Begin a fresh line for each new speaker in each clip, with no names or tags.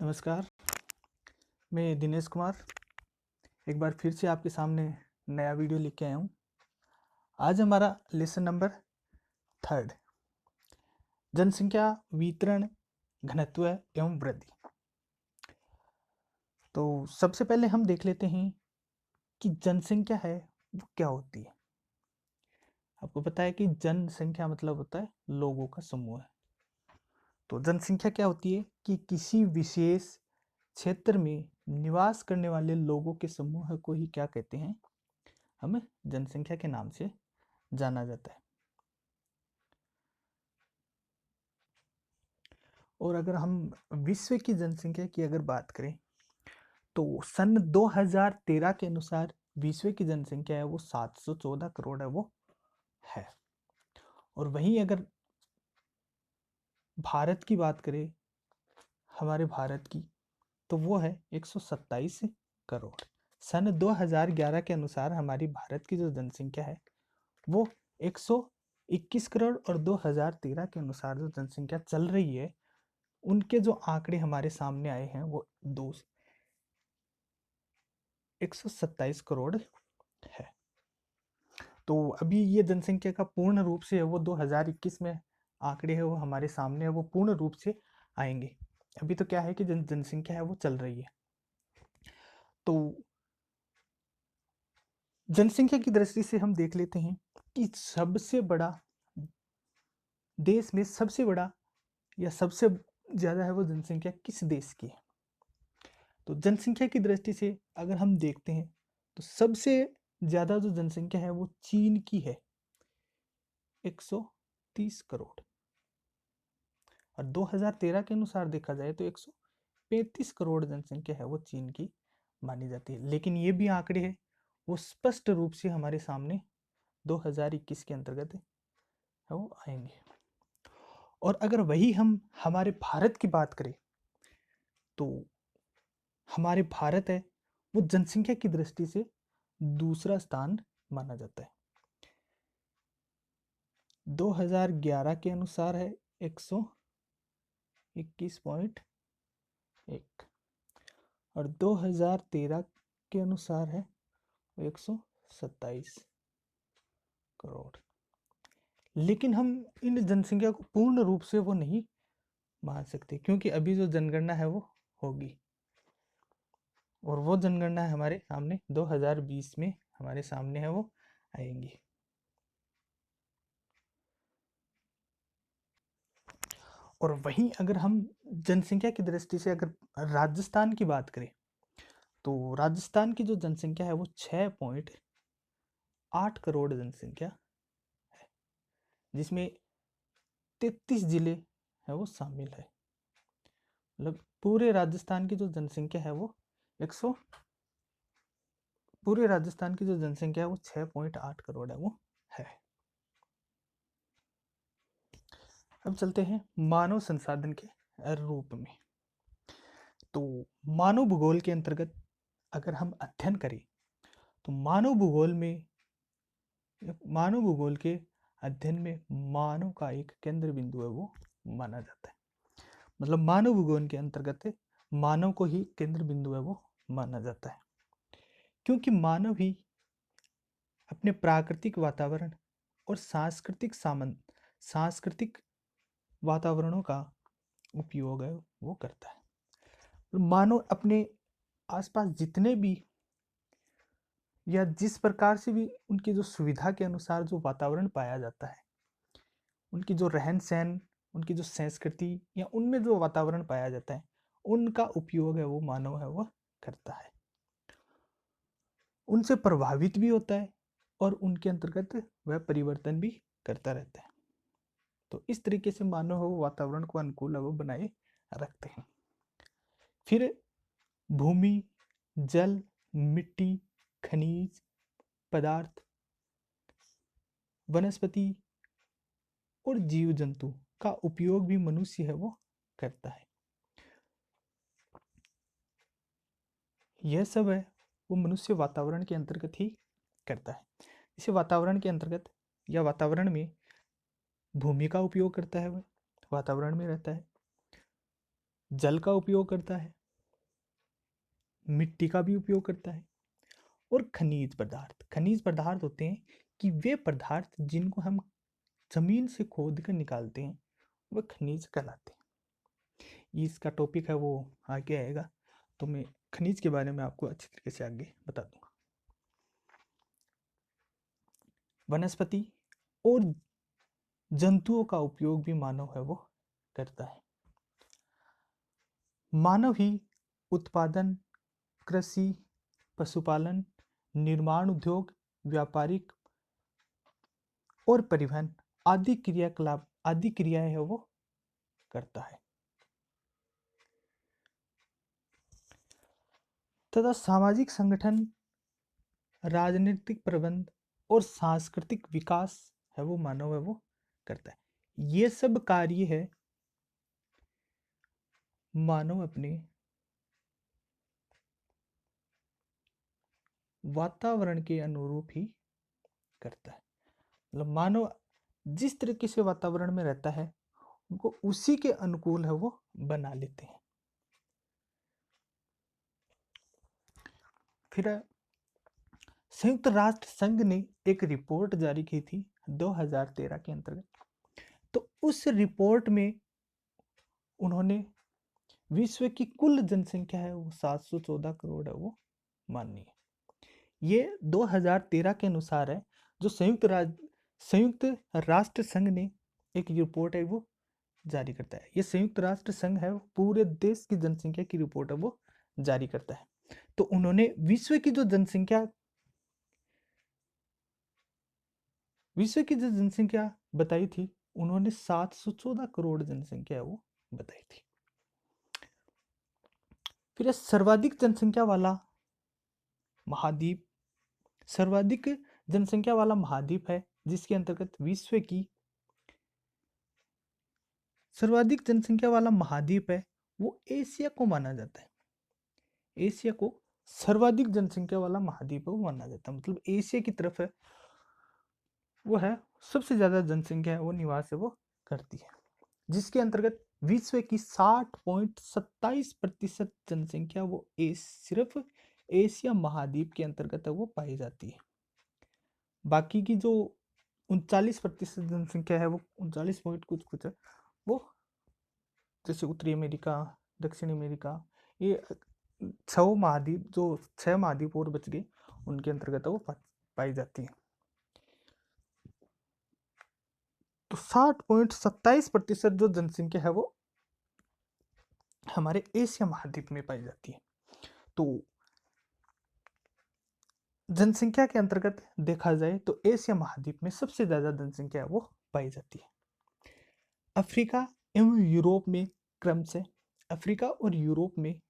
नमस्कार, मैं दिनेश कुमार एक बार फिर से आपके सामने नया वीडियो लेके आया हूँ। आज हमारा लेसन नंबर 3 जनसंख्या वितरण घनत्व एवं वृद्धि। तो सबसे पहले हम देख लेते हैं कि जनसंख्या है वो क्या होती है। आपको पता है कि जनसंख्या मतलब होता है लोगों का समूह है। तो जनसंख्या क्या होती है कि किसी विशेष क्षेत्र में निवास करने वाले लोगों के समूह को ही क्या कहते हैं, हमें जनसंख्या के नाम से जाना जाता है। और अगर हम विश्व की जनसंख्या की अगर बात करें तो सन 2013 के अनुसार विश्व की जनसंख्या है वो 714 करोड़ है वो है। और वहीं अगर भारत की बात करें, हमारे भारत की, तो वो है 127 करोड़। सन 2011 के अनुसार हमारी भारत की जो जनसंख्या है वो 121 करोड़ और 2013 के अनुसार जो जनसंख्या चल रही है उनके जो आंकड़े हमारे सामने आए हैं वो 127 करोड़ है। तो अभी ये जनसंख्या का पूर्ण रूप से है वो 2021 में आंकड़े है वो हमारे सामने है, वो पूर्ण रूप से आएंगे। अभी तो क्या है कि जनसंख्या है वो चल रही है। तो जनसंख्या की दृष्टि से हम देख लेते हैं कि सबसे बड़ा देश में सबसे बड़ा या सबसे ज़्यादा है वो जनसंख्या किस देश की है। तो जनसंख्या की दृष्टि से अगर हम देखते हैं तो सबसे ज़्यादा जो जनसंख्या है वो चीन की है, 130 करोड़। और 2013 के अनुसार देखा जाए तो 135 करोड़ जनसंख्या है वो चीन की मानी जाती है। लेकिन ये भी आंकड़े हैं वो स्पष्ट रूप से हमारे सामने 2021 के अंतर्गत है वो आएंगे। और अगर वही हम हमारे भारत की बात करें तो हमारे भारत है वो जनसंख्या की दृष्टि से दूसरा स्थान माना जाता है। 2011 के अनुसार है 121.1 और 2013 के अनुसार है 127 करोड़। लेकिन हम इन जनसंख्या को पूर्ण रूप से वो नहीं मान सकते क्योंकि अभी जो जनगणना है वो होगी और वो जनगणना है हमारे सामने 2020 में हमारे सामने है वो आएंगी। और वहीं अगर हम जनसंख्या की दृष्टि से अगर राजस्थान की बात करें तो राजस्थान की जो जनसंख्या है वो 6.8 करोड़ जनसंख्या है, जिसमें 33 जिले है वो शामिल है। मतलब पूरे राजस्थान की जो जनसंख्या है वो 100 पूरे राजस्थान की जो जनसंख्या है वो 6.8 करोड़ है वो है। अब चलते हैं मानव संसाधन के रूप में। तो मानव भूगोल के अंतर्गत अगर हम अध्ययन करें तो मानव भूगोल के अध्ययन में मानव का एक केंद्र बिंदु है वो माना जाता है। मतलब मानव भूगोल के अंतर्गत मानव को ही केंद्र बिंदु है वो माना जाता है क्योंकि मानव ही अपने प्राकृतिक वातावरण और सांस्कृतिक वातावरणों का उपयोग है वो करता है। मानव अपने आसपास जितने भी या जिस प्रकार से भी उनकी जो सुविधा के अनुसार जो वातावरण पाया जाता है, उनकी जो रहन सहन, उनकी जो संस्कृति या उनमें जो वातावरण पाया जाता है उनका उपयोग है वो मानव है वो करता है, उनसे प्रभावित भी होता है और उनके अंतर्गत वह परिवर्तन भी करता रहता है। तो इस तरीके से मानव हो वातावरण को अनुकूल वो बनाए रखते हैं। फिर भूमि, जल, मिट्टी, खनिज पदार्थ, वनस्पति और जीव जंतु का उपयोग भी मनुष्य है वो करता है। यह सब है वो मनुष्य वातावरण के अंतर्गत ही करता है। इसे वातावरण के अंतर्गत या वातावरण में भूमि का उपयोग करता है, वह वातावरण में रहता है। जल का उपयोग करता है, मिट्टी का भी उपयोग करता है, और खनिज पदार्थ होते हैं कि वे पदार्थ जिनको हम जमीन से खोद कर निकालते हैं वह खनिज कहलाते हैं। ये इसका टॉपिक है, वो आगे आएगा, तो मैं खनिज के बारे में आपको अच्छी तरीके से आगे बता दूंगा। वनस्पति और जंतुओं का उपयोग भी मानव है वो करता है। मानव ही उत्पादन, कृषि, पशुपालन, निर्माण उद्योग, व्यापारिक और परिवहन आदि क्रियाएं है वो करता है। तथा सामाजिक संगठन, राजनीतिक प्रबंध और सांस्कृतिक विकास है वो मानव है वो करता है। ये सब कार्य है मानव अपने वातावरण के अनुरूप ही करता है। मतलब मानव जिस तरीके से वातावरण में रहता है उनको उसी के अनुकूल है वो बना लेते हैं। फिर संयुक्त राष्ट्र संघ ने एक रिपोर्ट जारी की थी 2013 के अंतर्गत। तो उस रिपोर्ट में उन्होंने विश्व की कुल जनसंख्या है वो 714 करोड़ है वो माननी है। ये 2013 के अनुसार है, जो संयुक्त राष्ट्र संघ ने एक रिपोर्ट है वो जारी करता है। ये संयुक्त राष्ट्र संघ है, पूरे देश की जनसंख्या की रिपोर्ट है वो जारी करता है। तो उन्होंने विश्व की जो जनसंख्या बताई थी, उन्होंने 714 करोड़ जनसंख्या है वो बताई थी। फिर सर्वाधिक जनसंख्या वाला महाद्वीप है, जिसके अंतर्गत विश्व की सर्वाधिक जनसंख्या वाला महाद्वीप है वो एशिया को माना जाता है। एशिया को सर्वाधिक जनसंख्या वाला महाद्वीप वो माना जाता है, मतलब एशिया की तरफ है वो है सबसे ज्यादा जनसंख्या है वो निवास है वो करती है, जिसके अंतर्गत विश्व की 60.27% जनसंख्या वो सिर्फ एशिया महाद्वीप के अंतर्गत है वो पाई जाती है। बाकी की जो 39% जनसंख्या है वो 39 पॉइंट कुछ है वो जैसे उत्तरी अमेरिका, दक्षिणी अमेरिका, ये 6 महाद्वीप और बच गए उनके अंतर्गत वो पाई जाती है। तो 60.27% जो जनसंख्या है वो हमारे एशिया महाद्वीप में पाई जाती है। तो जनसंख्या के अंतर्गत देखा जाए तो एशिया महाद्वीप में सबसे ज्यादा जनसंख्या वो पाई जाती है। अफ्रीका एवं यूरोप में क्रमशः अफ्रीका और यूरोप में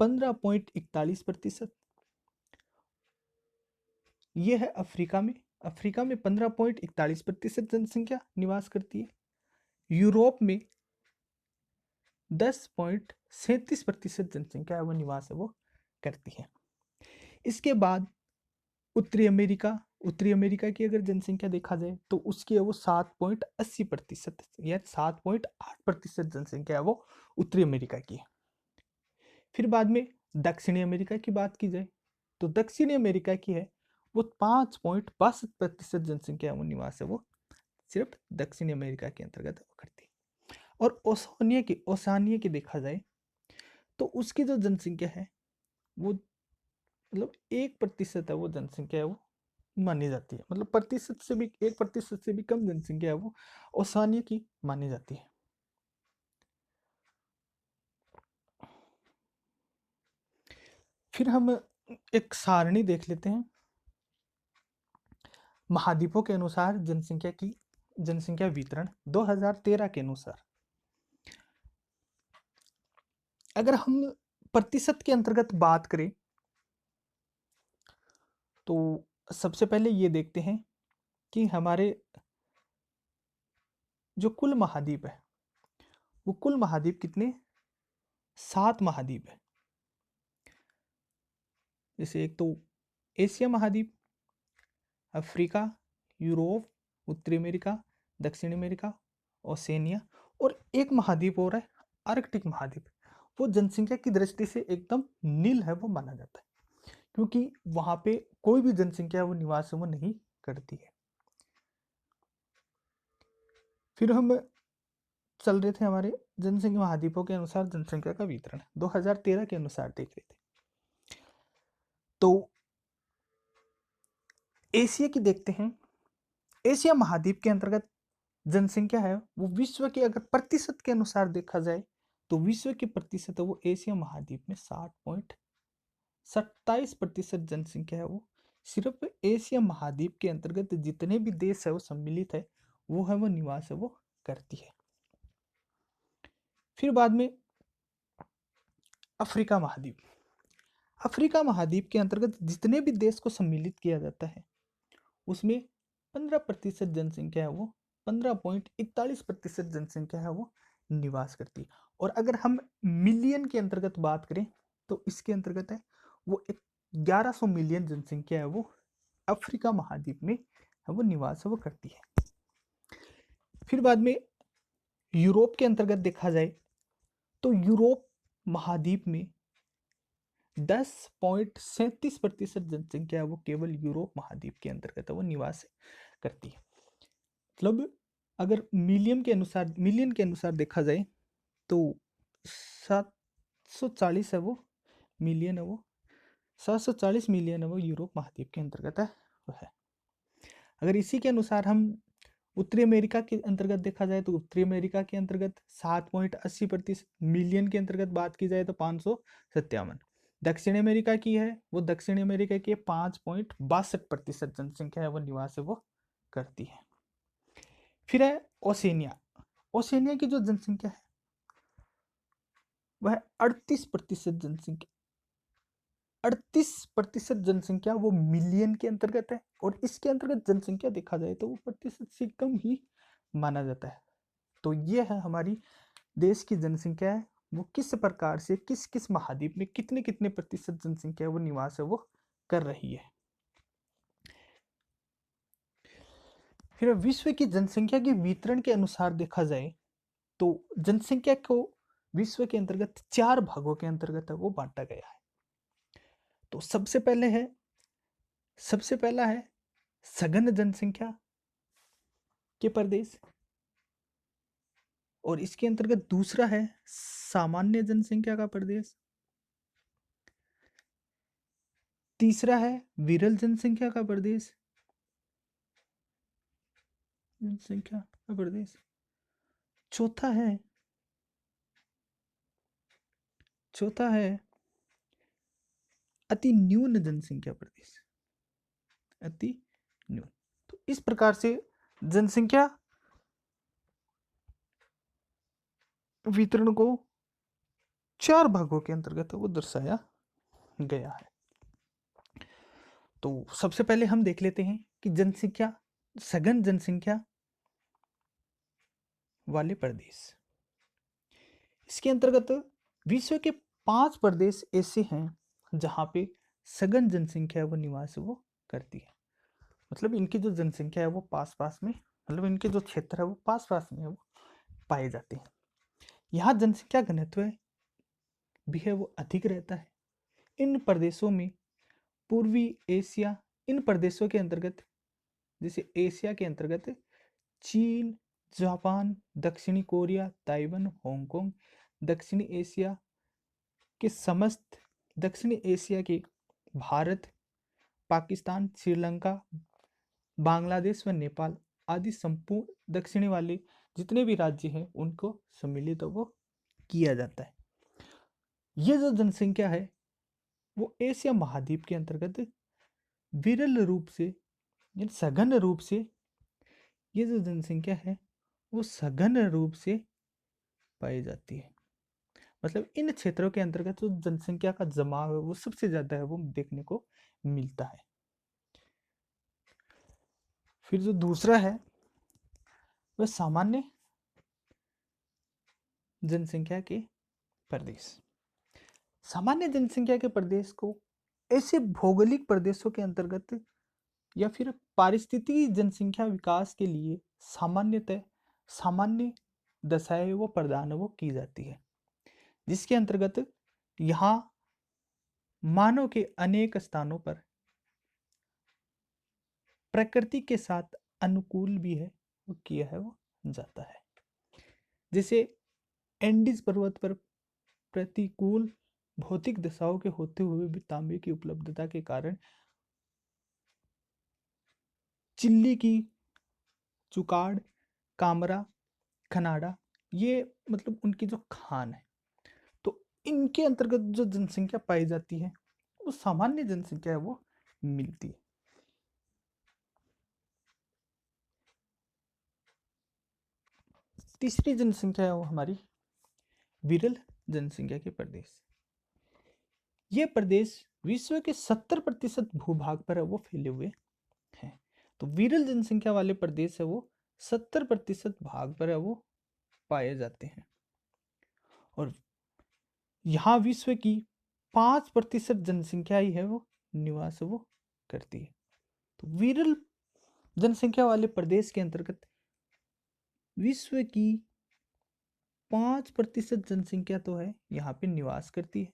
15.41%, यह है अफ्रीका में 15.41% जनसंख्या निवास करती है। यूरोप में 10.37% जनसंख्या वो निवास है वो करती है। इसके बाद उत्तरी अमेरिका की अगर जनसंख्या देखा जाए तो उसकी है वो 7.80% या 7.8% जनसंख्या है वो उत्तरी अमेरिका की है। फिर बाद में दक्षिणी अमेरिका की बात की जाए तो दक्षिणी अमेरिका की है वो 5.62% जनसंख्या वो निवास है वो सिर्फ दक्षिणी अमेरिका के अंतर्गत करती है। और ओसानिया की देखा जाए तो उसकी जो जनसंख्या है वो मतलब 1% है वो जनसंख्या है वो मानी जाती है, मतलब 1% से भी कम जनसंख्या है वो ओसानिया की मानी जाती है। फिर हम एक सारणी देख लेते हैं महाद्वीपों के अनुसार जनसंख्या वितरण 2013 के अनुसार। अगर हम प्रतिशत के अंतर्गत बात करें तो सबसे पहले ये देखते हैं कि हमारे जो कुल महाद्वीप है वो कुल महाद्वीप कितने 7 महाद्वीप है। जैसे एक तो एशिया महाद्वीप, अफ्रीका, यूरोप, उत्तरी अमेरिका, दक्षिण अमेरिका, ओसेनिया, और एक महाद्वीप और है आर्कटिक महाद्वीप, वो जनसंख्या की दृष्टि से एकदम नील है, वो माना जाता है, क्योंकि वहां पे कोई भी जनसंख्या वो निवास वो नहीं करती है। फिर हम चल रहे थे हमारे जनसंख्या महाद्वीपों के अनुसार जनसंख्या का वितरण 2013 के अनुसार देख रहे थे। तो एशिया की देखते हैं। एशिया महाद्वीप के अंतर्गत जनसंख्या है वो विश्व के अगर प्रतिशत के अनुसार देखा जाए तो विश्व के प्रतिशत है वो एशिया महाद्वीप में 60.27% जनसंख्या है वो सिर्फ एशिया महाद्वीप के अंतर्गत जितने भी देश है वो सम्मिलित है वो निवास है वो करती है। फिर बाद में अफ्रीका महाद्वीप। अफ्रीका महाद्वीप के अंतर्गत जितने भी देश को सम्मिलित किया जाता है उसमें 15% जनसंख्या है वो 15.41% जनसंख्या है वो निवास करती है। और अगर हम मिलियन के अंतर्गत बात करें तो इसके अंतर्गत है वो 1100 मिलियन जनसंख्या है वो अफ्रीका महाद्वीप में है वो निवास है वो करती है। फिर बाद में यूरोप के अंतर्गत देखा जाए तो यूरोप महाद्वीप में 10.37% जनसंख्या है वो केवल यूरोप महाद्वीप के अंतर्गत है वो निवास करती है। मतलब अगर मिलियन के अनुसार देखा जाए तो 740 है वो मिलियन है वो 740 मिलियन है वो यूरोप महाद्वीप के अंतर्गत है वो है। अगर इसी के अनुसार हम उत्तरी अमेरिका के अंतर्गत देखा जाए तो उत्तरी अमेरिका के अंतर्गत 7.80% मिलियन के अंतर्गत बात की जाए तो 557। दक्षिण अमेरिका की है वो दक्षिण अमेरिका के 5.62% जनसंख्या है वो निवास है वो करती है। फिर है ओसेनिया। ओसेनिया की जो जनसंख्या है वह 38% जनसंख्या 38% जनसंख्या वो मिलियन के अंतर्गत है और इसके अंतर्गत जनसंख्या देखा जाए तो वो प्रतिशत से कम ही माना जाता है। तो ये है हमारी देश की जनसंख्या है वो किस प्रकार से किस किस महाद्वीप में कितने कितने प्रतिशत जनसंख्या वो निवास है वो कर रही है। फिर विश्व की जनसंख्या के वितरण के अनुसार देखा जाए तो जनसंख्या को विश्व के अंतर्गत 4 भागों के अंतर्गत वो बांटा गया है। तो सबसे पहला है सघन जनसंख्या के प्रदेश और इसके अंतर्गत दूसरा है सामान्य जनसंख्या का प्रदेश, तीसरा है विरल जनसंख्या का प्रदेश चौथा है अति न्यून जनसंख्या प्रदेश अति न्यून। तो इस प्रकार से जनसंख्या वितरण को 4 भागों के अंतर्गत वो दर्शाया गया है। तो सबसे पहले हम देख लेते हैं कि जनसंख्या सघन जनसंख्या वाले प्रदेश। इसके अंतर्गत विश्व के 5 प्रदेश ऐसे हैं जहां पे सघन जनसंख्या वो निवास वो करती है। मतलब इनकी जो जनसंख्या है वो पास पास में मतलब इनके जो क्षेत्र है वो पास पास में वो पाए जाते हैं। यहाँ जनसंख्या घनत्व भी है वो अधिक रहता है। इन प्रदेशों में पूर्वी एशिया इन प्रदेशों के अंतर्गत जैसे एशिया के अंतर्गत चीन, जापान, दक्षिणी कोरिया, ताइवान, हांगकांग, दक्षिणी एशिया के समस्त दक्षिणी एशिया के भारत, पाकिस्तान, श्रीलंका, बांग्लादेश व नेपाल आदि संपूर्ण दक्षिणी वाले जितने भी राज्य हैं उनको सम्मिलित वो किया जाता है। ये जो जनसंख्या है वो एशिया महाद्वीप के अंतर्गत विरल रूप से सघन रूप से ये जो जनसंख्या है वो सघन रूप से पाई जाती है। मतलब इन क्षेत्रों के अंतर्गत जो जनसंख्या का जमाव है वो सबसे ज्यादा है वो देखने को मिलता है। फिर जो दूसरा है वह सामान्य जनसंख्या के प्रदेश। सामान्य जनसंख्या के प्रदेश को ऐसे भौगोलिक प्रदेशों के अंतर्गत या फिर पारिस्थितिकी जनसंख्या विकास के लिए सामान्य दशाएं वो प्रदान वो की जाती है। जिसके अंतर्गत यहाँ मानव के अनेक स्थानों पर प्रकृति के साथ अनुकूल भी है वो किया है वो जाता है। जैसे एंडीज पर्वत पर प्रतिकूल भौतिक दशाओं के होते हुए भी तांबे की उपलब्धता के कारण चिल्ली की चुकाड़, कामरा, खनाडा, ये मतलब उनकी जो खान है, तो इनके अंतर्गत जो जनसंख्या पाई जाती है वो सामान्य जनसंख्या है वो मिलती है। तीसरी जनसंख्या है वो हमारी विरल जनसंख्या के प्रदेश। ये प्रदेश विश्व के 70% भूभाग पर है वो फैले हुए हैं। तो विरल जनसंख्या वाले प्रदेश है वो 70% भाग पर है वो पाए जाते हैं। और यहाँ विश्व की 5% जनसंख्या ही है वो निवास वो करती है। तो विरल जनसंख्या वाले प्रदेश के अंतर्गत विश्व की 5% जनसंख्या तो है यहाँ पे निवास करती है।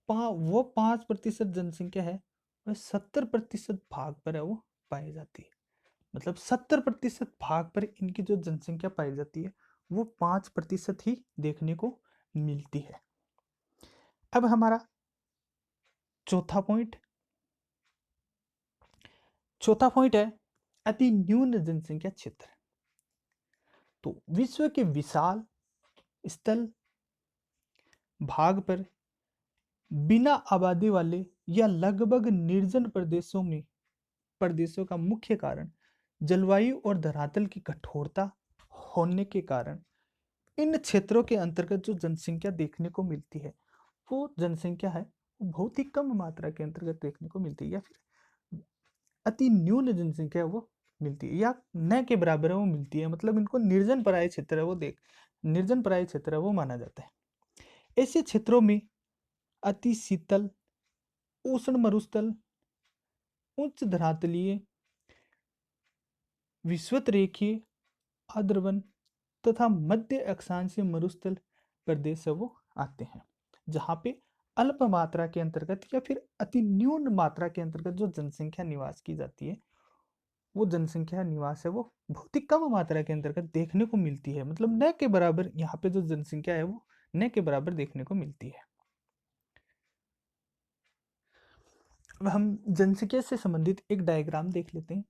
वो 5% जनसंख्या है वह 70% भाग पर है वो पाई जाती है। मतलब 70% भाग पर इनकी जो जनसंख्या पाई जाती है वो 5% ही देखने को मिलती है। अब हमारा चौथा पॉइंट है अति न्यून जनसंख्या क्षेत्र। तो विश्व के विशाल स्थल भाग पर बिना आबादी वाले या लगभग निर्जन प्रदेशों का मुख्य कारण जलवायु और धरातल की कठोरता होने के कारण इन क्षेत्रों के अंतर्गत जो जनसंख्या देखने को मिलती है वो जनसंख्या है वो बहुत ही कम मात्रा के अंतर्गत देखने को मिलती है, या फिर अति न्यून जनसंख्या वो मिलती है, या न के बराबर है वो मिलती है। मतलब इनको निर्जन पराय क्षेत्र है वो निर्जन पराय क्षेत्र है वो माना जाता है। ऐसे क्षेत्रों में अति शीतल, उष्ण मरुस्थल, उच्च धरातलीय, विषुवत रेखीय, आर्द्रवन तथा मध्य अक्षांशीय मरुस्थल प्रदेश है वो आते हैं, जहाँ पे अल्प मात्रा के अंतर्गत या फिर अति न्यून मात्रा के अंतर्गत जो जनसंख्या निवास की जाती है वो जनसंख्या निवास है वो बहुत ही कम मात्रा के अंतर्गत देखने को मिलती है। मतलब न के बराबर यहाँ पे जो जनसंख्या है वो न के बराबर देखने को मिलती है। अब हम जनसंख्या से संबंधित एक डायग्राम देख लेते हैं।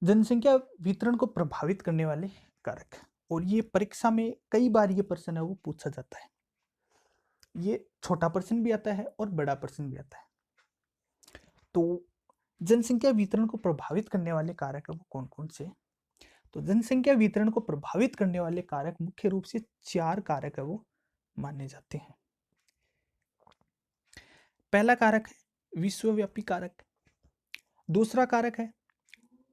जनसंख्या वितरण को प्रभावित करने वाले कारक, और ये परीक्षा में कई बार ये प्रश्न है वो पूछा जाता है। ये छोटा प्रश्न भी आता है और बड़ा प्रश्न भी आता है। तो जनसंख्या वितरण को प्रभावित करने वाले कारक है वो कौन कौन से? तो जनसंख्या वितरण को प्रभावित करने वाले कारक मुख्य रूप से 4 कारक है वो माने जाते हैं। पहला कारक है विश्वव्यापी कारक, दूसरा कारक है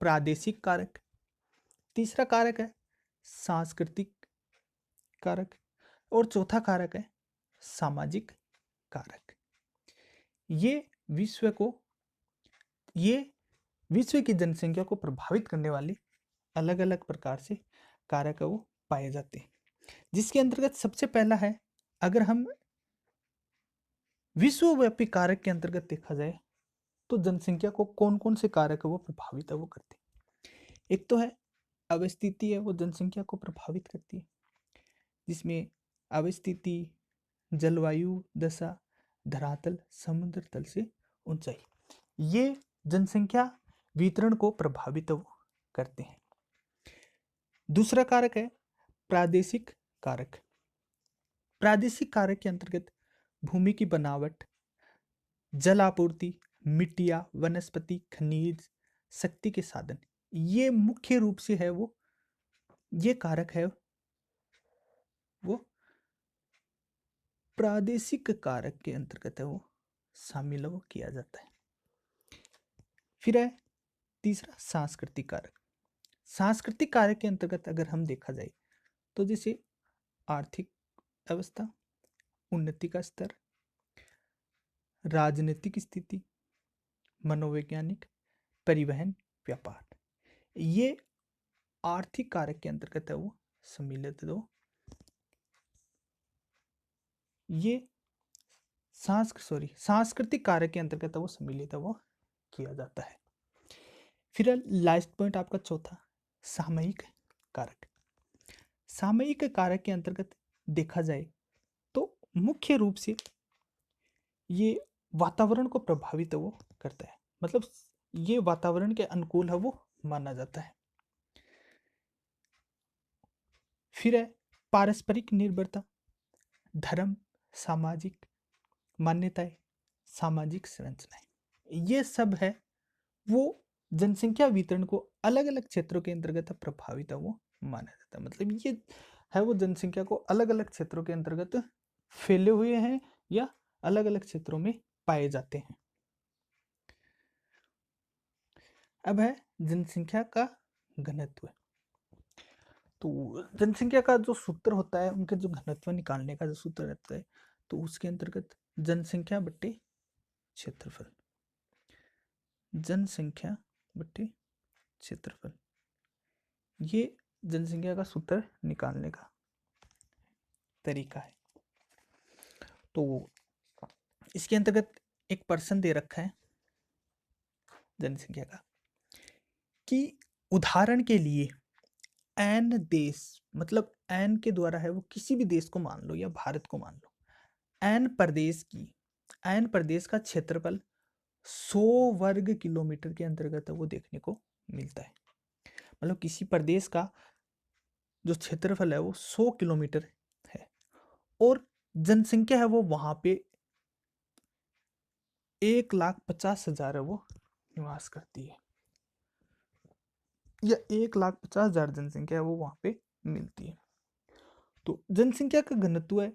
प्रादेशिक कारक, तीसरा कारक है सांस्कृतिक कारक, और चौथा कारक है सामाजिक कारक। ये विश्व की जनसंख्या को प्रभावित करने वाले अलग अलग प्रकार से कारक वो पाए जाते हैं, जिसके अंतर्गत सबसे पहला है, अगर हम विश्वव्यापी कारक के अंतर्गत देखा जाए तो जनसंख्या को कौन कौन से कारक है वो प्रभावित है वो करते हैं। एक तो है अवस्थिति है वो जनसंख्या को प्रभावित करती है, जिसमें अवस्थिति, जलवायु दशा, धरातल, समुद्र तल से ऊंचाई, ये जनसंख्या वितरण को प्रभावित वो करते हैं। दूसरा कारक है प्रादेशिक कारक। प्रादेशिक कारक के अंतर्गत भूमि की बनावट, जल आपूर्ति, मिट्टियाँ, वनस्पति, खनिज, शक्ति के साधन, ये मुख्य रूप से है वो ये कारक है वो प्रादेशिक कारक के अंतर्गत है वो शामिल वो किया जाता है। फिर है तीसरा सांस्कृतिक कारक। सांस्कृतिक कारक के अंतर्गत अगर हम देखा जाए तो जैसे आर्थिक अवस्था, उन्नति का स्तर, राजनीतिक स्थिति, मनोवैज्ञानिक, परिवहन, व्यापार, ये आर्थिक कारक के अंतर्गत है वो सम्मिलित है वो, ये सांस्कृतिक कार्य के अंतर्गत वो सम्मिलित है वो किया जाता है। फिर लास्ट पॉइंट आपका चौथा, सामयिक कारक। सामयिक कारक के अंतर्गत देखा जाए तो मुख्य रूप से ये वातावरण को प्रभावित वो करता है, मतलब ये वातावरण के अनुकूल है वो माना जाता है। फिर है पारस्परिक निर्भरता, धर्म, सामाजिक मान्यताएं, सामाजिक संरचनाएं, ये सब है वो जनसंख्या वितरण को अलग अलग क्षेत्रों के अंतर्गत प्रभावित है वो माना जाता है। मतलब ये है वो जनसंख्या को अलग अलग क्षेत्रों के अंतर्गत फैले हुए हैं या अलग अलग क्षेत्रों में पाए जाते हैं। अब है जनसंख्या का घनत्व। तो जनसंख्या का जो सूत्र होता है, उनके जो घनत्व निकालने का जो सूत्र रहता है, तो उसके अंतर्गत जनसंख्या बट्टे क्षेत्रफल, जनसंख्या बट्टे क्षेत्रफल, ये जनसंख्या का सूत्र निकालने का तरीका है। तो इसके अंतर्गत एक पर्सन दे रखा है जनसंख्या का, कि उदाहरण के लिए एन देश, मतलब एन के द्वारा है वो किसी भी देश को मान लो या भारत को मान लो, एन प्रदेश का क्षेत्रफल 100 वर्ग किलोमीटर के अंतर्गत वो देखने को मिलता है। मतलब किसी प्रदेश का जो क्षेत्रफल है वो 100 किलोमीटर है और जनसंख्या है वो वहां पे 1,50,000 है वो निवास करती है, या 1,50,000 जनसंख्या है वो वहां पे मिलती है। तो जनसंख्या का घनत्व है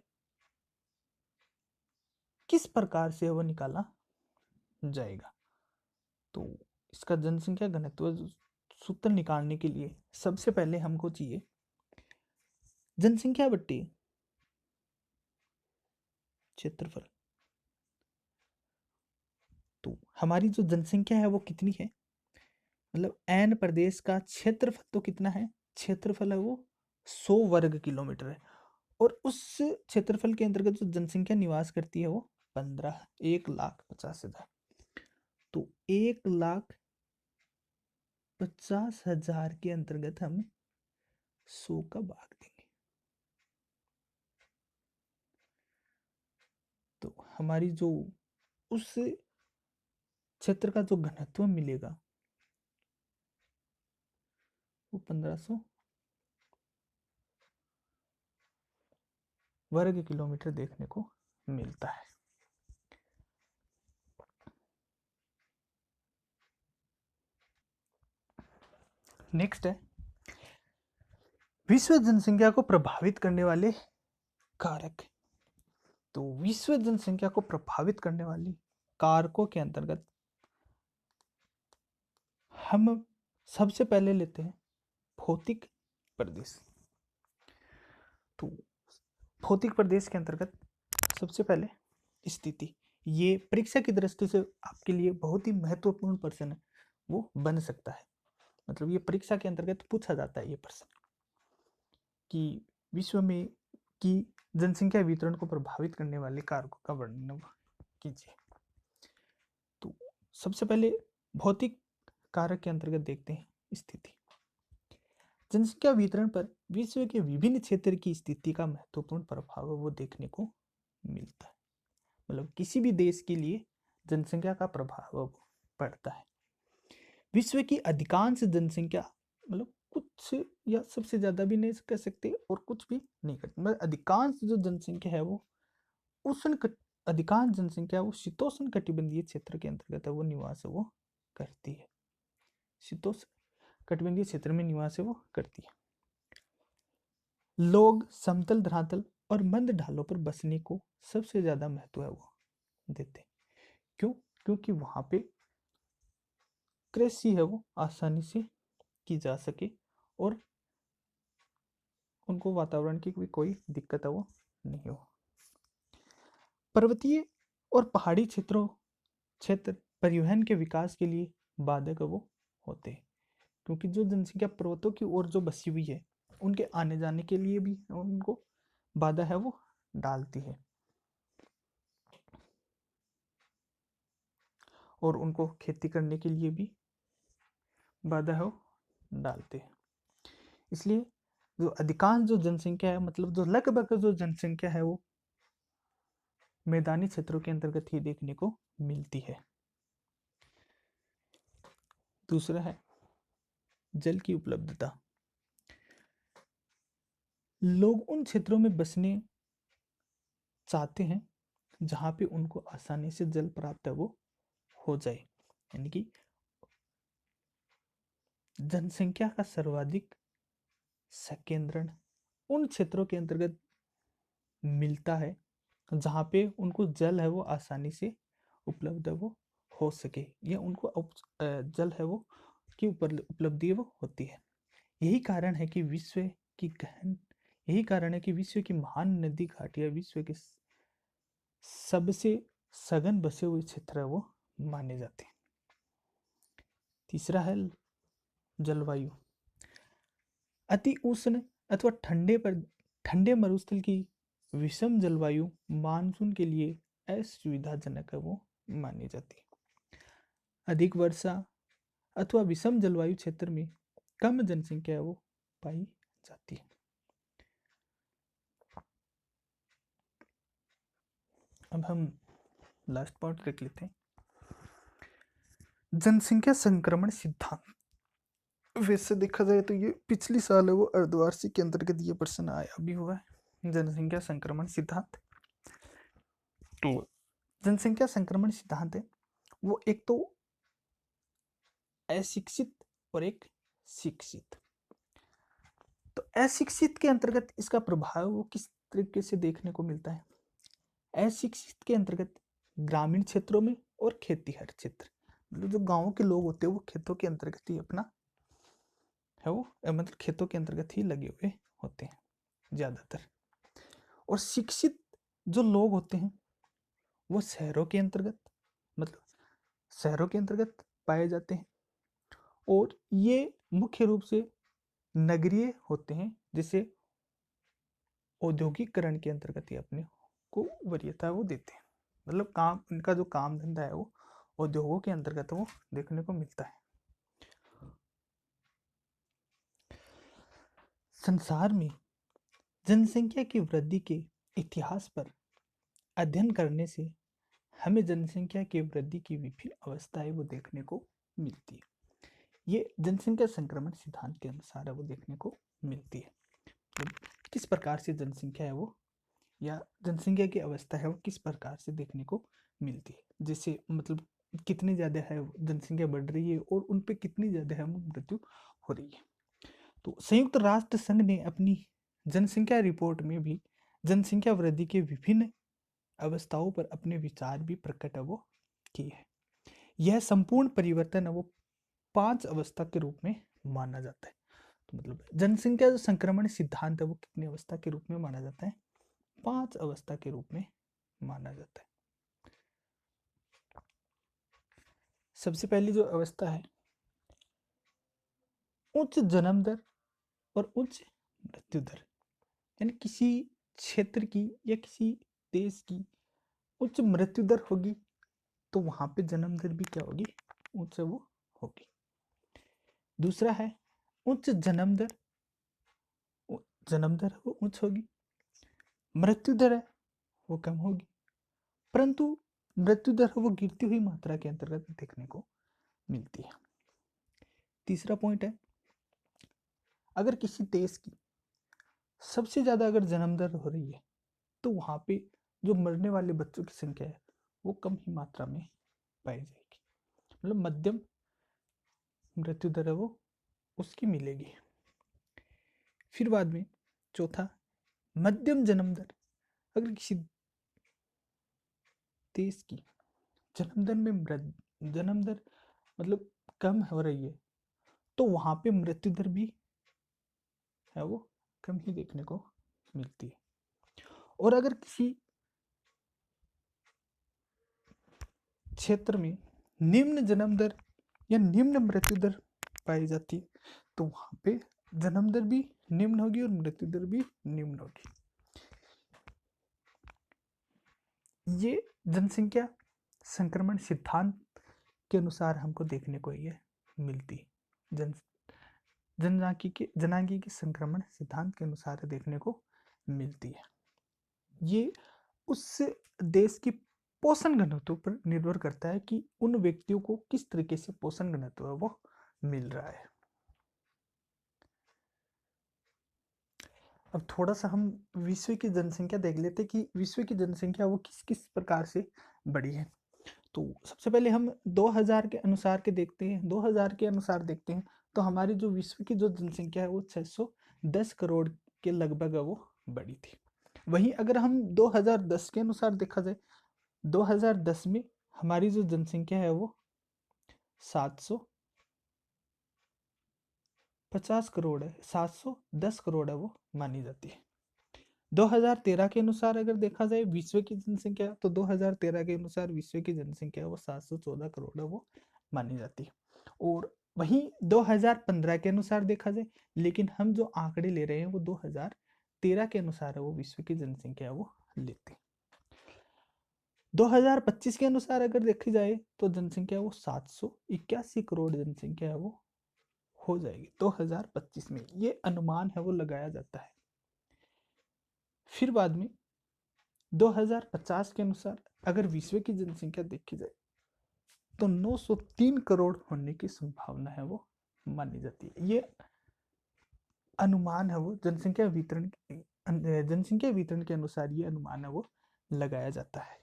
किस प्रकार से वो निकाला जाएगा। तो इसका जनसंख्या घनत्व सूत्र निकालने के लिए सबसे पहले हमको चाहिए जनसंख्या बट्टी क्षेत्रफल। तो हमारी जो जनसंख्या है वो कितनी है, मतलब एन प्रदेश का क्षेत्रफल तो कितना है, क्षेत्रफल है वो 100 वर्ग किलोमीटर है, और उस क्षेत्रफल के अंतर्गत जो जनसंख्या निवास करती है वो 1,50,000। तो 1,50,000 के अंतर्गत हम 100 का भाग देंगे, तो हमारी जो उस क्षेत्र का जो घनत्व मिलेगा वो 1500 वर्ग किलोमीटर देखने को मिलता है। नेक्स्ट है विश्व जनसंख्या को प्रभावित करने वाले कारक। तो विश्व जनसंख्या को प्रभावित करने वाले कारकों के अंतर्गत हम सबसे पहले लेते हैं भौतिक प्रदेश। तो भौतिक प्रदेश के अंतर्गत सबसे पहले स्थिति, ये परीक्षा की दृष्टि से आपके लिए बहुत ही महत्वपूर्ण प्रश्न है वो बन सकता है। मतलब ये परीक्षा के अंतर्गत पूछा जाता है ये प्रश्न कि विश्व में की जनसंख्या वितरण को प्रभावित करने वाले कारकों का वर्णन कीजिए। तो सबसे पहले भौतिक कारक के अंतर्गत देखते हैं स्थिति। जनसंख्या वितरण पर विश्व के विभिन्न क्षेत्र की स्थिति का महत्वपूर्ण प्रभाव वो देखने को मिलता है। मतलब किसी भी देश के लिए जनसंख्या का प्रभाव पड़ता है। विश्व की अधिकांश जनसंख्या, मतलब कुछ या सबसे ज्यादा भी नहीं कह सकते और कुछ भी नहीं करते, मतलब अधिकांश जो जनसंख्या है वो अधिकांश जनसंख्या वो शीतोष्ण कटिबंधीय क्षेत्र के अंतर्गत वो निवास वो करती है, शीतोष्ण कटिबंधीय क्षेत्र में निवास वो करती है। लोग समतल धरातल और मंद ढालों पर बसने को सबसे ज्यादा महत्व है वो देते। क्यों? क्योंकि वहां पे कृषि है वो आसानी से की जा सके और उनको वातावरण की भी कोई दिक्कत है वो नहीं हो। पर्वतीय और पहाड़ी क्षेत्र परिवहन के विकास के लिए बाधक वो होते हैं, क्योंकि जो जनसंख्या पर्वतों की ओर जो बसी हुई है उनके आने जाने के लिए भी उनको बाधा है वो डालती है, और उनको खेती करने के लिए भी बाधा है वो डालते हैं। इसलिए जो अधिकांश जो जनसंख्या है, मतलब जो लगभग जो जनसंख्या है वो मैदानी क्षेत्रों के अंतर्गत ही देखने को मिलती है। दूसरा है जल की उपलब्धता। लोग उन क्षेत्रों में बसने चाहते हैं जहां पे उनको आसानी से जल प्राप्त है वो हो जाए, यानी कि जनसंख्या का सर्वाधिक संकेंद्रण उन क्षेत्रों के अंतर्गत मिलता है जहाँ पे उनको जल है वो आसानी से उपलब्ध है वो हो सके, या उनको जल है वो की उपलब्धि है वो होती है। यही कारण है कि विश्व की महान नदी घाट या विश्व के सबसे सघन बसे हुए क्षेत्र है वो माने जाते हैं। तीसरा है जलवायु। अति उष्ण अथवा ठंडे मरुस्थल की विषम जलवायु मानसून के लिए असुविधाजनक है वो मानी जाती है। अधिक वर्षा अथवा विषम जलवायु क्षेत्र में कम जनसंख्या वो पाई जाती है। अब हम लास्ट पॉइंट देख लेते हैं, जनसंख्या संक्रमण सिद्धांत। वैसे देखा जाए तो ये पिछली साल है वो अर्धवार्षिक के अंतर्गत ये प्रश्न आया भी हुआ है, जनसंख्या संक्रमण सिद्धांत। तो जनसंख्या संक्रमण सिद्धांत है वो एक तो अशिक्षित और एक शिक्षित। तो अशिक्षित के अंतर्गत इसका प्रभाव वो किस तरीके से देखने को मिलता है? अशिक्षित के अंतर्गत ग्रामीण क्षेत्रों में और खेतीहर क्षेत्र, मतलब जो गांवों के लोग होते हैं वो खेतों के अंतर्गत ही अपना है वो मतलब खेतों के अंतर्गत ही लगे हुए होते हैं ज्यादातर। और शिक्षित जो लोग होते हैं वो शहरों के अंतर्गत, मतलब शहरों के अंतर्गत पाए जाते हैं, और ये मुख्य रूप से नगरीय होते हैं, जिसे औद्योगिकरण के अंतर्गत ही अपने को वरीयता वो देते हैं। मतलब काम, इनका जो काम धंधा है वो उद्योगों के अंतर्गत वो देखने को मिलता है। संसार में जनसंख्या की वृद्धि के इतिहास पर अध्ययन करने से हमें जनसंख्या की वृद्धि की विभिन्न अवस्थाएं वो देखने को मिलती है। ये जनसंख्या संक्रमण सिद्धांत के अनुसार है वो देखने को मिलती है, किस प्रकार से जनसंख्या है वो या जनसंख्या की अवस्था है वो किस प्रकार से देखने को मिलती है। जैसे मतलब कितनी ज़्यादा है जनसंख्या बढ़ रही है और उन पे कितनी ज़्यादा है मृत्यु हो रही है। तो संयुक्त राष्ट्र संघ ने अपनी जनसंख्या रिपोर्ट में भी जनसंख्या वृद्धि के विभिन्न अवस्थाओं पर अपने विचार भी प्रकट है वो किए हैं। यह संपूर्ण परिवर्तन है वो 5 अवस्था के रूप में माना जाता है। तो मतलब जनसंख्या जो संक्रमण सिद्धांत है वो कितनी अवस्था के रूप में माना जाता है? 5 अवस्था के रूप में माना जाता है। सबसे पहली जो अवस्था है, उच्च जन्म दर और उच्च मृत्यु दर, यानी किसी क्षेत्र की या किसी देश की उच्च मृत्यु दर होगी तो वहां पे जन्म दर भी क्या होगी? उच्च वो होगी। दूसरा है उच्च जन्म दर वो उच्च होगी, मृत्यु दर है वो कम होगी, परंतु मृत्यु दर वो गिरती हुई मात्रा के अंतर्गत देखने को मिलती है। तीसरा पॉइंट है, अगर किसी देश की सबसे ज़्यादा अगर जन्म दर हो रही है तो वहाँ पे जो मरने वाले बच्चों की संख्या है वो कम ही मात्रा में पाई जाएगी, मतलब मध्यम मृत्यु दर है वो उसकी मिलेगी। फिर बाद में चौथा, मध्यम जन्म दर। अगर किसी देश की जन्म दर मतलब कम हो रही है तो वहाँ पे मृत्यु दर भी है वो कम ही देखने को मिलती है। और अगर किसी क्षेत्र में निम्न जन्म दर या निम्न मृत्यु दर पाई जाती है तो वहाँ पे जन्म दर भी निम्न होगी और मृत्यु दर भी निम्न होगी। ये जनसंख्या संक्रमण सिद्धांत के अनुसार हमको देखने को ये मिलती जन जनांगीय संक्रमण सिद्धांत के अनुसार देखने को मिलती है। ये उस देश की पोषण घनत्व पर निर्भर करता है कि उन व्यक्तियों को किस तरीके से पोषण घनत्व है वो मिल रहा है। अब थोड़ा सा हम विश्व की जनसंख्या देख लेते कि विश्व की जनसंख्या वो किस किस प्रकार से बढ़ी है। तो सबसे पहले हम 2000 के अनुसार के देखते हैं। 2000 के अनुसार देखते हैं तो हमारी जो विश्व की जो जनसंख्या है वो 610 करोड़ के लगभग वो बढ़ी थी। वहीं अगर हम 2010 के अनुसार देखा जाए, 2010 में हमारी जो जनसंख्या है वो 750 करोड़ है, 710 करोड़ है वो मानी जाती है। 2013 के अनुसार अगर देखा जाए विश्व की जनसंख्या, तो 2013 के अनुसार विश्व की जनसंख्या वो 714 करोड़ है वो मानी जाती है। और वहीं 2015 के अनुसार देखा जाए, लेकिन हम जो आंकड़े ले रहे हैं वो 2013 के अनुसार है वो विश्व की जनसंख्या वो लेते हैं। 2025 के अनुसार अगर देखी जाए तो जनसंख्या वो 781 करोड़ जनसंख्या है वो हो जाएगी 2025 में। ये अनुमान है वो लगाया जाता है। फिर बाद में 2050 के अनुसार अगर विश्व की जनसंख्या देखी जाए तो 903 करोड़ होने की संभावना है वो मानी जाती है। ये अनुमान है वो जनसंख्या वितरण के अनुसार ये अनुमान है वो लगाया जाता है।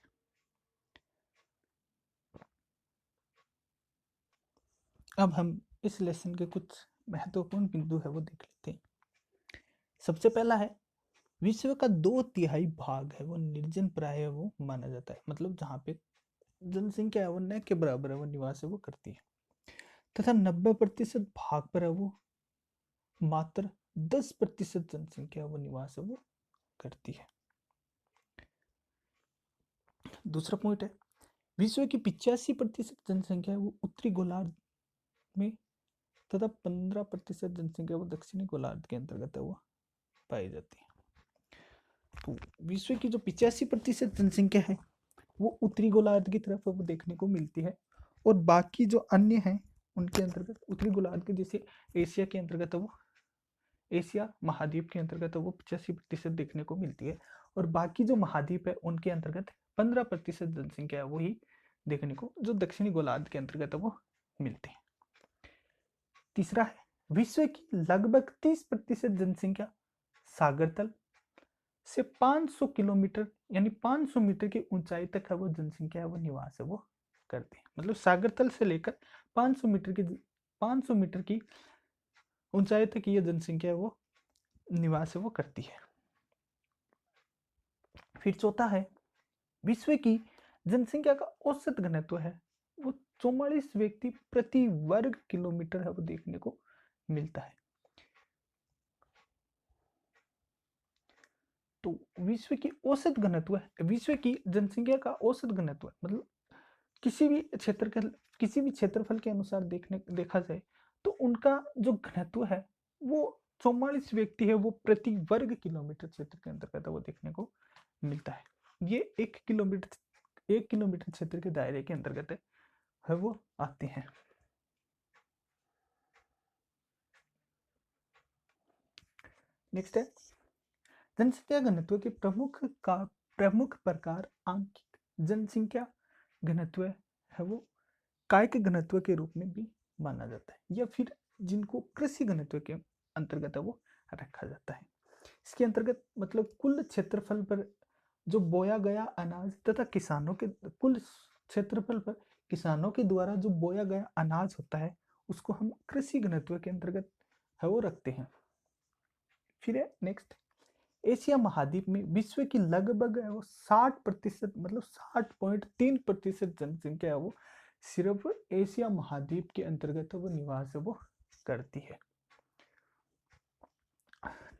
अब हम इस लेसन के कुछ महत्वपूर्ण बिंदु है वो देख लेते हैं। सबसे पहला है विश्व का 2/3 भाग है वो निर्जन प्राय है वो माना जाता है। मतलब जहाँ पे जनसंख्या है वो न के बराबर है वो निवास है वो करती है, तथा 90% भाग पर है वो मात्र 10% जनसंख्या वो निवास है वो करती है। दूसरा पॉइंट है विश्व की 85% जनसंख्या है वो उत्तरी गोलार्ध में तथा 15% जनसंख्या वो दक्षिणी गोलार्ध के अंतर्गत है वो पाई जाती है। तो विश्व की जो 85% जनसंख्या है वो उत्तरी गोलार्ध की तरफ वो देखने को मिलती है, और बाकी जो अन्य हैं उनके अंतर्गत उत्तरी गोलार्ध के जैसे एशिया के अंतर्गत वो एशिया महाद्वीप के अंतर्गत वो 85% देखने को मिलती है, और बाकी जो महाद्वीप है उनके अंतर्गत 15% जनसंख्या है वही देखने को जो दक्षिणी गोलार्ध के अंतर्गत वो मिलती है। तीसरा है विश्व की लगभग 30% जनसंख्या सागर तल से 500 किलोमीटर यानी 500 मीटर की ऊंचाई तक है वो जनसंख्या है वो निवास है वो करती है। मतलब सागर तल से लेकर 500 मीटर की ऊंचाई तक ये जनसंख्या वो निवास है वो करती है। फिर चौथा है विश्व की जनसंख्या का औसत घनत्व है वो 44 व्यक्ति प्रति वर्ग किलोमीटर है वो देखने को मिलता है। तो विश्व की औसत घनत्व है, विश्व की जनसंख्या का औसत घनत्व मतलब किसी भी क्षेत्रफल के अनुसार देखा जाए तो उनका जो घनत्व है वो 44 व्यक्ति है वो प्रति वर्ग किलोमीटर क्षेत्र के अंतर्गत वो देखने को मिलता है। ये 1 किलोमीटर क्षेत्र के दायरे के अंतर्गत है वो आते हैं। नेक्स्ट है जनसंख्या घनत्व के प्रमुख प्रकार आंशिक जनसंख्या घनत्व है वो कायिक घनत्व के रूप में भी माना जाता है, या फिर जिनको कृषि घनत्व के अंतर्गत वो रखा जाता है। इसके अंतर्गत मतलब कुल क्षेत्रफल पर जो बोया गया अनाज तथा कुल क्षेत्रफल पर किसानों के द्वारा जो बोया गया अनाज होता है उसको हम कृषि घनत्व के अंतर्गत है वो रखते हैं। फिर है नेक्स्ट एशिया महाद्वीप में विश्व की लगभग 60% मतलब 60.3% जनसंख्या है वो सिर्फ एशिया महाद्वीप के अंतर्गत वो निवास है वो करती है।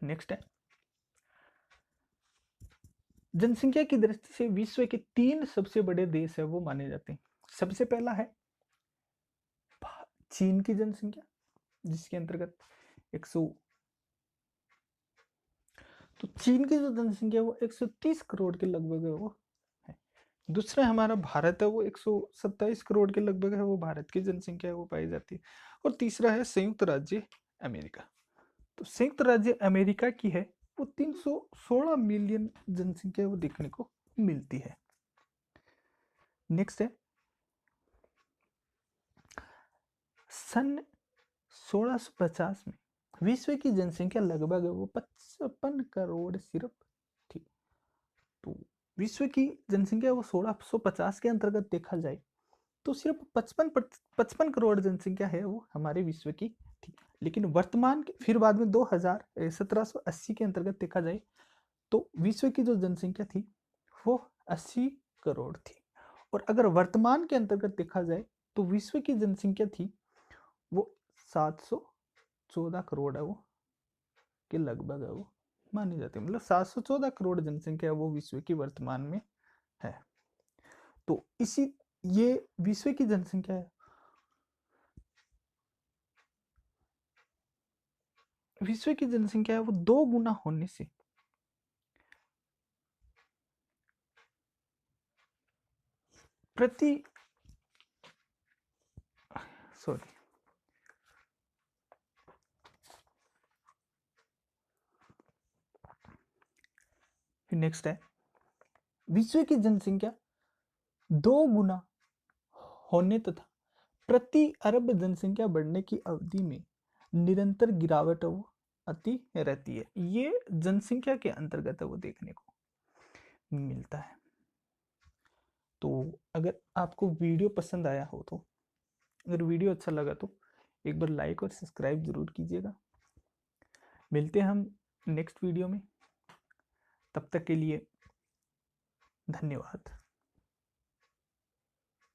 नेक्स्ट है जनसंख्या की दृष्टि से विश्व के 3 सबसे बड़े देश है वो माने जाते हैं। सबसे पहला है चीन की जनसंख्या जिसके अंतर्गत तो चीन की जो जनसंख्या है वो 130 करोड़ के लगभग है वो है। दूसरा हमारा भारत है, वो 127 करोड़ के लगभग है, वो भारत की जनसंख्या है वो पाई जाती है। और तीसरा है संयुक्त राज्य अमेरिका। तो संयुक्त राज्य अमेरिका की है वो 316 मिलियन जनसंख्या वो देखने को मिलती है। नेक्स्ट है सन 1650 में विश्व की जनसंख्या लगभग वो 55 करोड़ सिर्फ थी। तो विश्व की जनसंख्या वो 1650 के अंतर्गत देखा जाए तो सिर्फ 55 करोड़ जनसंख्या है वो हमारे विश्व की थी। लेकिन वर्तमान फिर बाद में 1780 के अंतर्गत देखा जाए तो विश्व की जो जनसंख्या थी वो 80 करोड़ थी। और अगर वर्तमान के अंतर्गत देखा जाए तो विश्व की जनसंख्या थी वो 714 करोड़ है वो के लगभग है वो मानी जाती है। मतलब 714 करोड़ जनसंख्या वो विश्व की वर्तमान में है। तो इसी ये विश्व की जनसंख्या है, विश्व की जनसंख्या है वो 2 गुना होने से प्रति सॉरी नेक्स्ट है विश्व की जनसंख्या 2 गुना होने तथा प्रति अरब जनसंख्या बढ़ने की अवधि में निरंतर गिरावट वो आती रहती है। ये जनसंख्या के अंतर्गत वो देखने को मिलता है। तो अगर आपको वीडियो पसंद आया हो तो अगर वीडियो अच्छा लगा तो एक बार लाइक और सब्सक्राइब जरूर कीजिएगा। मिलते हैं हम नेक्स्ट वीडियो में, तब तक के लिए धन्यवाद।